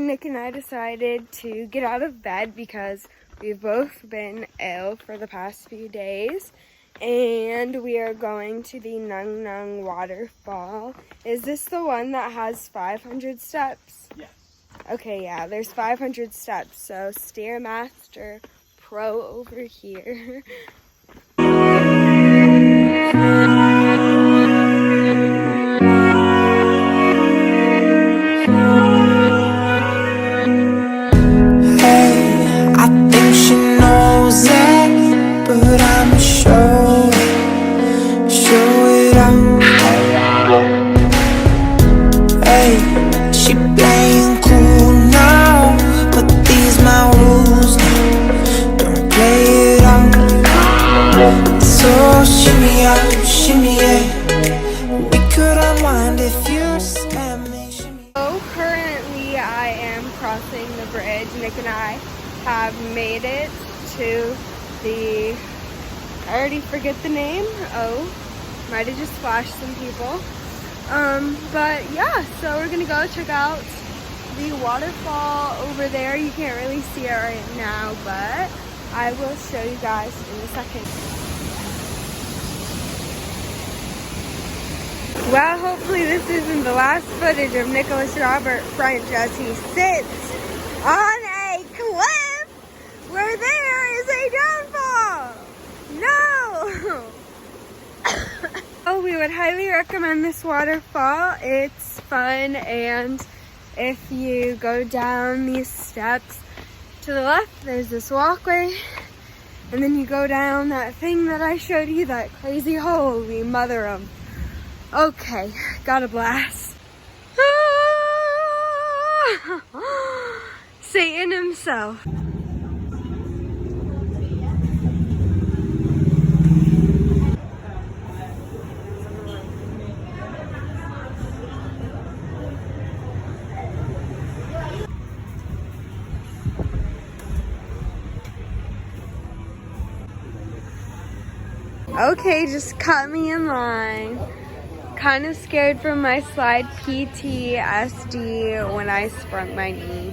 Nick and I decided to get out of bed because we've both been ill for the past few days. And we are going to the NungNung waterfall. Is this the one that has 500 steps? Yes. Okay, yeah, there's 500 steps. So Stairmaster Pro over here. Currently I am crossing the bridge. Nick and I have made it to the, I already forget the name. Oh, might have just flashed some people. But yeah, so we're gonna go check out the waterfall over there. You can't really see it right now, but I will show you guys in a second. Well, hopefully this isn't the last footage of Nicholas Robert French as he sits on a cliff where there is a downfall. No! Oh, we would highly recommend this waterfall. It's fun, and if you go down these steps to the left, there's this walkway, and then you go down that thing that I showed you, that crazy hole. We mother 'em. Okay, got a blast. Satan himself. Okay, just cut me in line. Kind of scared from my slide PTSD when I sprained my knee.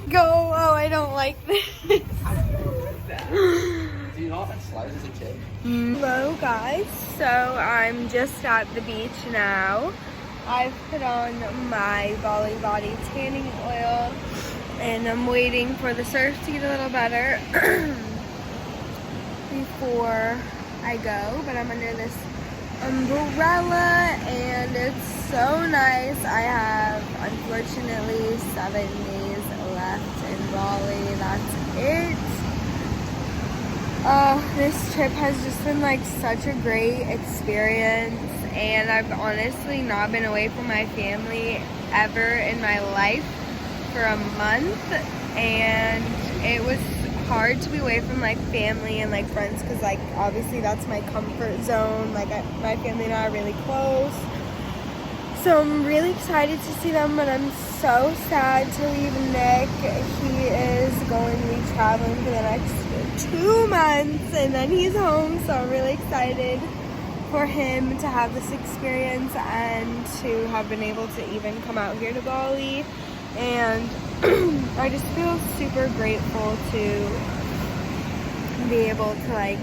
Go! Oh, I don't like this. Do you not have slides as a kid? Hello guys, so I'm just at the beach now. I've put on my Bali body tanning oil and I'm waiting for the surf to get a little better before I go, but I'm under this umbrella and it's so nice. I have unfortunately 7 days left in Bali. That's it. This trip has just been like such a great experience, and I've honestly not been away from my family ever in my life for a month, and it was hard to be away from like family and like friends because like obviously that's my comfort zone. Like my family and I are really close, so I'm really excited to see them, but I'm so sad to leave Nick. He is going to be traveling for the next 2 months and then he's home, so I'm really excited for him to have this experience and to have been able to even come out here to Bali. And I just feel super grateful to be able to like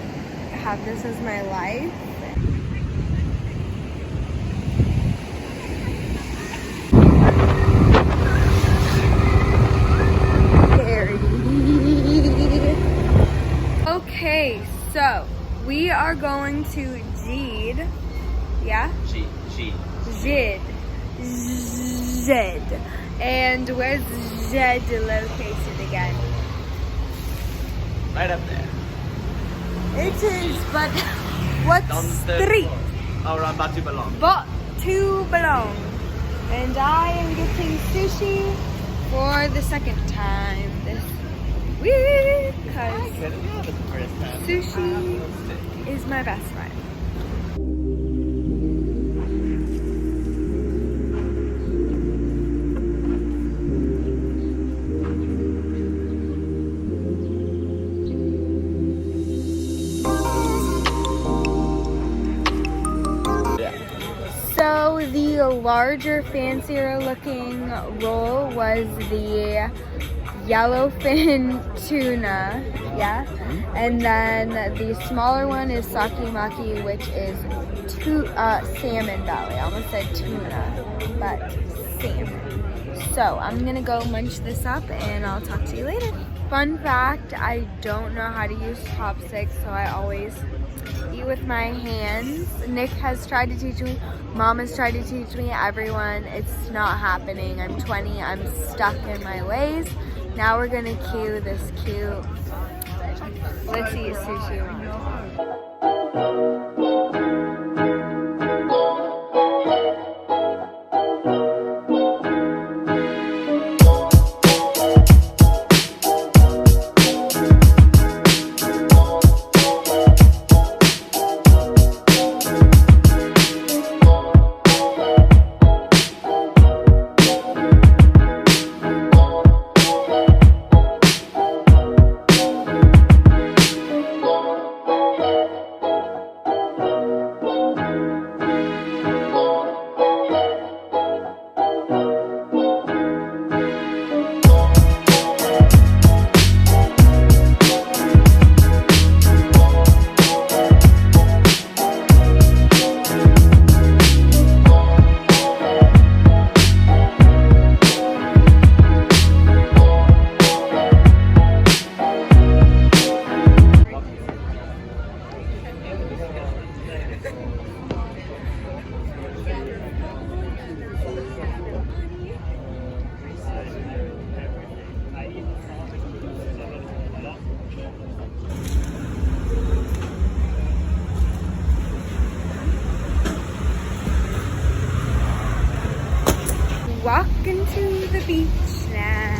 have this as my life. Okay, so we are going to Jid. Yeah? Jid. And where's Jed located again? Right up there. It is, but what street? Around Batu Belong. Batu Belong. And I am getting sushi for the second time this week because sushi is my best friend. So the the larger, fancier looking roll was the yellowfin tuna, yeah. And then the smaller one is sake maki, which is salmon belly. I almost said tuna, but salmon. So I'm gonna go munch this up and I'll talk to you later. Fun fact, I don't know how to use chopsticks, so I always eat with my hands. Nick has tried to teach me, Mom has tried to teach me, everyone. It's not happening. I'm 20, I'm stuck in my ways. Now we're gonna cue this cute, let's see, sushi roll. Walking to the beach now.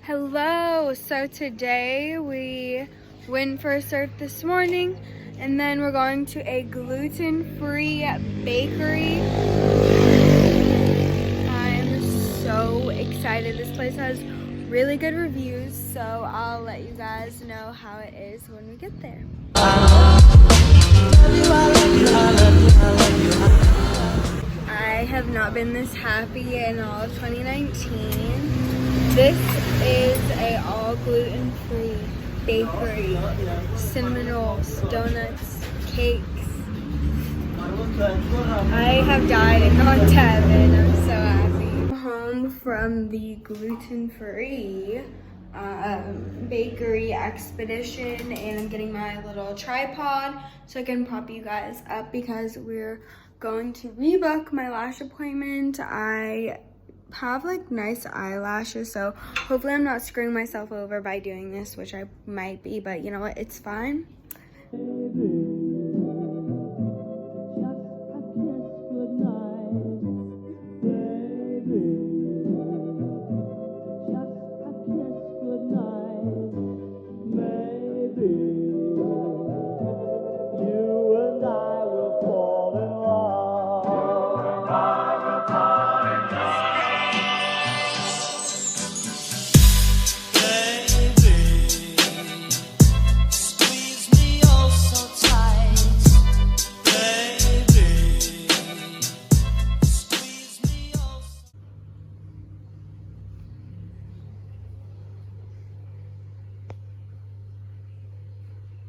Hello, so today we went for a surf this morning and then we're going to a gluten-free bakery. I'm so excited. This place has really good reviews, so I'll let you guys know how it is when we get there. I have not been this happy in all of 2019. This is a all gluten-free bakery. Cinnamon rolls, donuts, cakes. I have died and gone to heaven. I'm so happy. Home from the gluten-free bakery expedition, and I'm getting my little tripod so I can prop you guys up because we're going to rebook my lash appointment. I have like nice eyelashes, so hopefully I'm not screwing myself over by doing this, which I might be, but you know what, it's fine.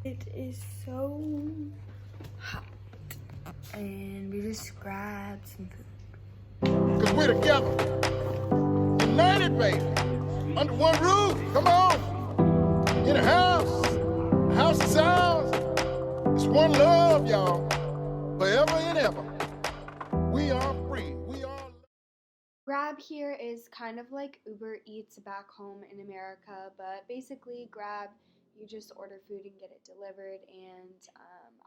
It is so hot, and we just grabbed some food. Cause we're together, united, baby, under one roof. Come on, in a house. The house is ours. It's one love, y'all, forever and ever. We are free. We are. Grab here is kind of like Uber Eats back home in America, but basically Grab, you just order food and get it delivered, and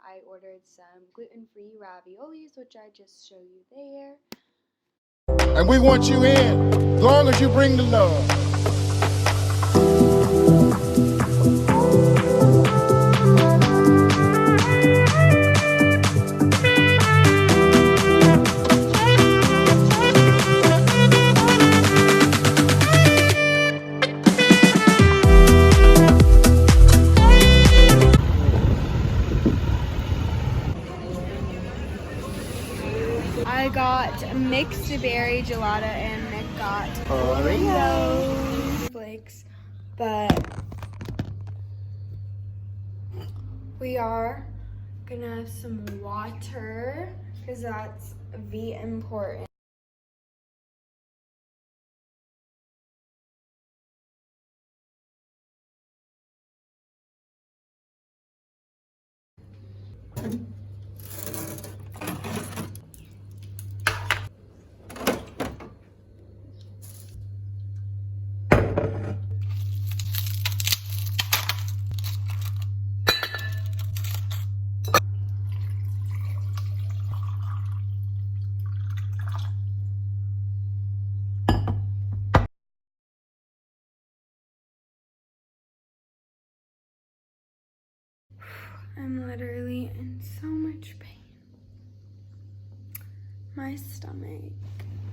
I ordered some gluten-free raviolis, which I just show you there. And we want you in, as long as you bring the love. I got mixed berry gelato and Nick got Oreo flakes, but we are gonna have some water because that's the important. I'm literally in so much pain. My stomach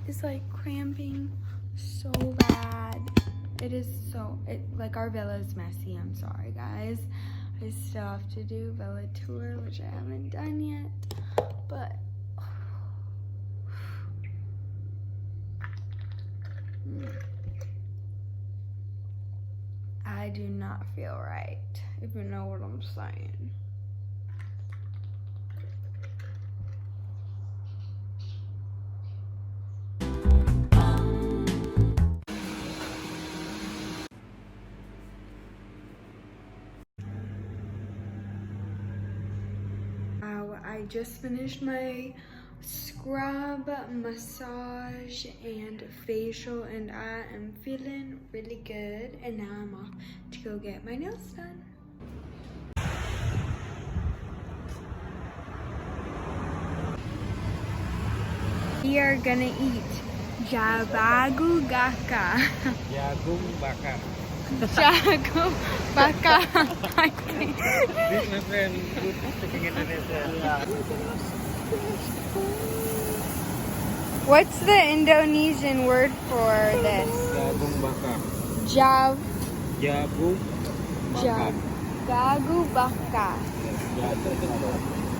is like cramping so bad. It is so, like our villa is messy. I'm sorry guys. I still have to do villa tour, which I haven't done yet, but I do not feel right, if you know what I'm saying. I just finished my scrub, massage, and facial, and I am feeling really good. And now I'm off to go get my nails done. We are gonna eat jabagu gaka. Jagung bakar. Jagung bakar. This my friend, good speaking Indonesia. What's the Indonesian word for this? Jagung bakar. Jav. Jagung bakar. Jabagu bakar. Jagung bakar.